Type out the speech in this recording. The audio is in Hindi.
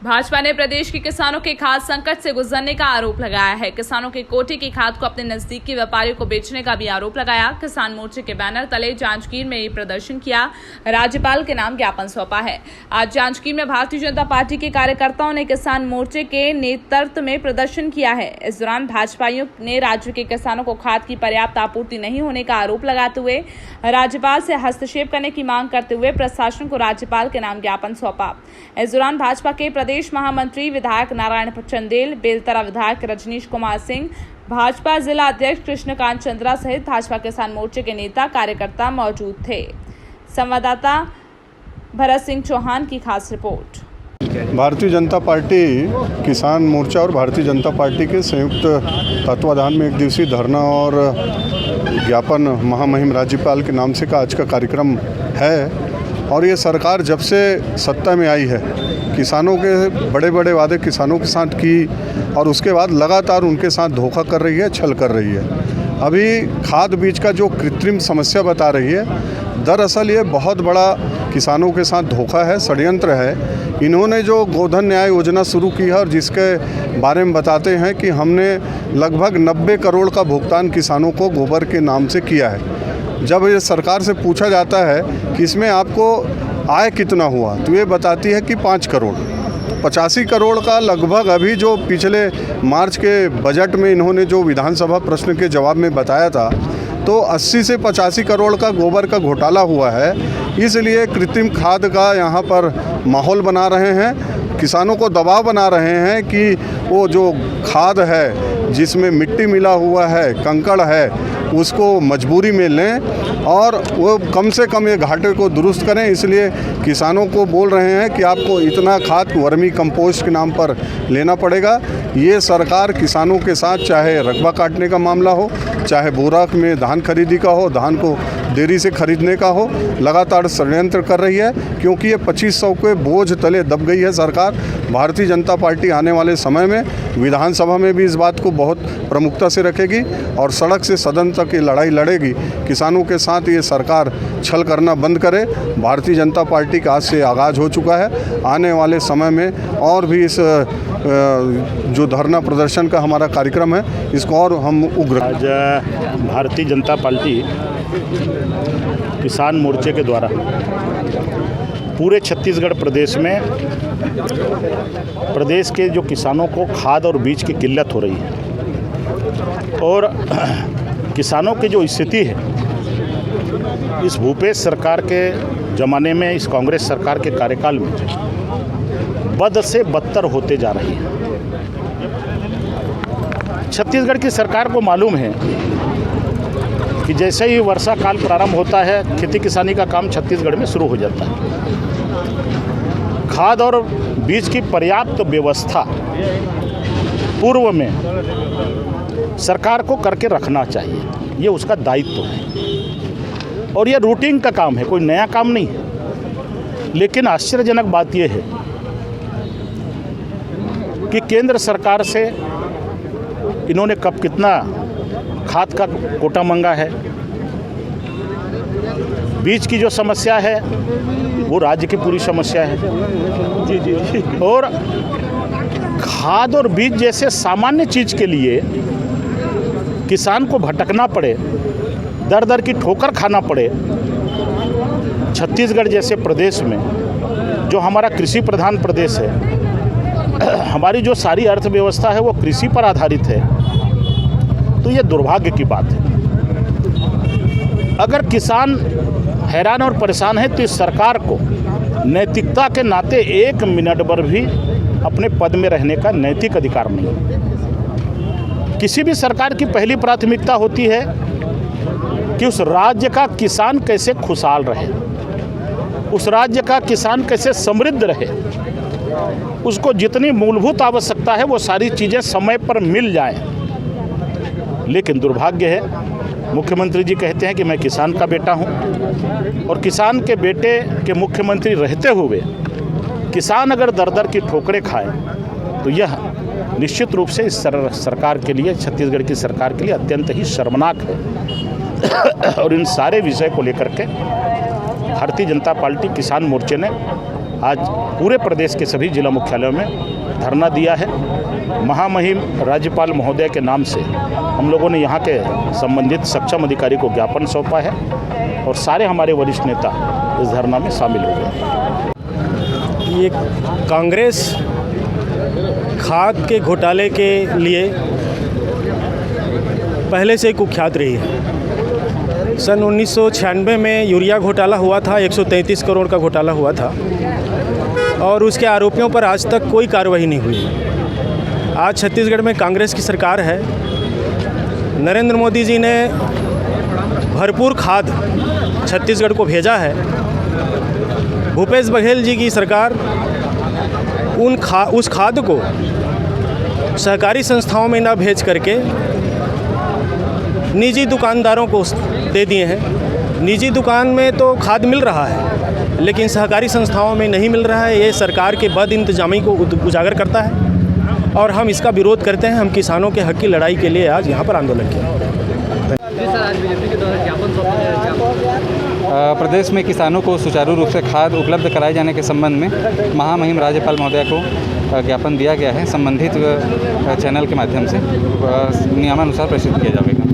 भाजपा ने प्रदेश के किसानों के खाद संकट से गुजरने का आरोप लगाया है। किसानों के कोटे की खाद को अपने नजदीकी व्यापारियों को बेचने का भी आरोप लगाया। किसान मोर्चे के बैनर तले जांजगीर में ये प्रदर्शन किया, राज्यपाल के नाम ज्ञापन सौंपा है। आज जांजगीर में भारतीय जनता पार्टी के कार्यकर्ताओं ने किसान मोर्चे के नेतृत्व में प्रदर्शन किया है। इस दौरान भाजपाइयों ने राज्य के किसानों को खाद की पर्याप्त आपूर्ति नहीं होने का आरोप लगाते हुए राज्यपाल से हस्तक्षेप करने की मांग करते हुए प्रशासन को राज्यपाल के नाम ज्ञापन सौंपा। इस दौरान भाजपा के प्रदेश महामंत्री विधायक नारायण चंदेल, बेलतरा विधायक रजनीश कुमार सिंह, भाजपा जिला अध्यक्ष कृष्णकांत चंद्रा सहित भाजपा किसान मोर्चे के नेता कार्यकर्ता मौजूद थे। संवाददाता भरत सिंह चौहान की खास रिपोर्ट। भारतीय जनता पार्टी किसान मोर्चा और भारतीय जनता पार्टी के संयुक्त तत्वाधान में एक दिवसीय धरना और ज्ञापन महामहिम राज्यपाल के नाम से का आज का कार्यक्रम है। और ये सरकार जब से सत्ता में आई है, किसानों के बड़े बड़े वादे किसानों के साथ की और उसके बाद लगातार उनके साथ धोखा कर रही है, छल कर रही है। अभी खाद बीज का जो कृत्रिम समस्या बता रही है, दरअसल ये बहुत बड़ा किसानों के साथ धोखा है, षड्यंत्र है। इन्होंने जो गोधन न्याय योजना शुरू की है और जिसके बारे में बताते हैं कि हमने लगभग 90 करोड़ का भुगतान किसानों को गोबर के नाम से किया है। जब ये सरकार से पूछा जाता है कि इसमें आपको आय कितना हुआ, तो ये बताती है कि 5 करोड़। 85 करोड़ का लगभग अभी जो पिछले मार्च के बजट में इन्होंने जो विधानसभा प्रश्न के जवाब में बताया था, तो 80 से 85 करोड़ का गोबर का घोटाला हुआ है। इसलिए कृत्रिम खाद का यहाँ पर माहौल बना रहे हैं, किसानों को दबाव बना रहे हैं कि वो जो खाद है जिसमें मिट्टी मिला हुआ है, कंकड़ है, उसको मजबूरी में लें और वो कम से कम ये घाटे को दुरुस्त करें। इसलिए किसानों को बोल रहे हैं कि आपको इतना खाद वर्मी कंपोस्ट के नाम पर लेना पड़ेगा। ये सरकार किसानों के साथ चाहे रकबा काटने का मामला हो, चाहे बोरा में धान खरीदी का हो, धान को देरी से खरीदने का हो, लगातार षड्यंत्र कर रही है। क्योंकि ये 2500 के बोझ तले दब गई है सरकार। भारतीय जनता पार्टी आने वाले समय में विधानसभा में भी इस बात को बहुत प्रमुखता से रखेगी और सड़क से सदन तक ये लड़ाई लड़ेगी। किसानों के साथ ये सरकार छल करना बंद करे। भारतीय जनता पार्टी का आज से आगाज़ हो चुका है। आने वाले समय में और भी इस जो धरना प्रदर्शन का हमारा कार्यक्रम है, इसको और हम उग्र। आज भारतीय जनता पार्टी किसान मोर्चे के द्वारा पूरे छत्तीसगढ़ प्रदेश में प्रदेश के जो किसानों को खाद और बीज की किल्लत हो रही है और किसानों की जो स्थिति है, इस भूपेश सरकार के ज़माने में, इस कांग्रेस सरकार के कार्यकाल में बद से बदतर होते जा रही है। छत्तीसगढ़ की सरकार को मालूम है कि जैसे ही वर्षा काल प्रारंभ होता है, खेती किसानी का काम छत्तीसगढ़ में शुरू हो जाता है। खाद और बीज की पर्याप्त व्यवस्था पूर्व में सरकार को करके रखना चाहिए, ये उसका दायित्व है और यह रूटीन का काम है, कोई नया काम नहीं है। लेकिन आश्चर्यजनक बात यह है कि केंद्र सरकार से इन्होंने कब कितना खाद का कोटा मांगा है, बीज की जो समस्या है वो राज्य की पूरी समस्या है। जी। और खाद और बीज जैसे सामान्य चीज़ के लिए किसान को भटकना पड़े, दर दर की ठोकर खाना पड़े। छत्तीसगढ़ जैसे प्रदेश में, जो हमारा कृषि प्रधान प्रदेश है, हमारी जो सारी अर्थव्यवस्था है वो कृषि पर आधारित है, तो ये दुर्भाग्य की बात है। अगर किसान हैरान और परेशान है तो इस सरकार को नैतिकता के नाते 1 मिनट भर भी अपने पद में रहने का नैतिक अधिकार नहीं। किसी भी सरकार की पहली प्राथमिकता होती है कि उस राज्य का किसान कैसे खुशहाल रहे, उस राज्य का किसान कैसे समृद्ध रहे, उसको जितनी मूलभूत आवश्यकता है वो सारी चीज़ें समय पर मिल जाएं। लेकिन दुर्भाग्य है, मुख्यमंत्री जी कहते हैं कि मैं किसान का बेटा हूं और किसान के बेटे के मुख्यमंत्री रहते हुए किसान अगर दर दर की ठोकरें खाए तो यह निश्चित रूप से इस सरकार के लिए, छत्तीसगढ़ की सरकार के लिए अत्यंत ही शर्मनाक है। और इन सारे विषय को लेकर के भारतीय जनता पार्टी किसान मोर्चे ने आज पूरे प्रदेश के सभी जिला मुख्यालयों में धरना दिया है। महामहिम राज्यपाल महोदय के नाम से हम लोगों ने यहाँ के संबंधित सक्षम अधिकारी को ज्ञापन सौंपा है और सारे हमारे वरिष्ठ नेता इस धरना में शामिल हो गए। ये कांग्रेस खाद के घोटाले के लिए पहले से कुख्यात रही है। सन 1996 में यूरिया घोटाला हुआ था, 133 करोड़ का घोटाला हुआ था और उसके आरोपियों पर आज तक कोई कार्रवाई नहीं हुई। आज छत्तीसगढ़ में कांग्रेस की सरकार है। नरेंद्र मोदी जी ने भरपूर खाद छत्तीसगढ़ को भेजा है। भूपेश बघेल जी की सरकार उस खाद को सहकारी संस्थाओं में ना भेज करके निजी दुकानदारों को दे दिए हैं। निजी दुकान में तो खाद मिल रहा है लेकिन सहकारी संस्थाओं में नहीं मिल रहा है। ये सरकार के बद इंतजामी को उजागर करता है और हम इसका विरोध करते हैं। हम किसानों के हक की लड़ाई के लिए आज यहाँ पर आंदोलन किया। प्रदेश में किसानों को सुचारू रूप से खाद उपलब्ध कराए जाने के संबंध में महामहिम राज्यपाल महोदय को ज्ञापन दिया गया है। संबंधित चैनल के माध्यम से नियमानुसार प्रेषित किया जाएगा।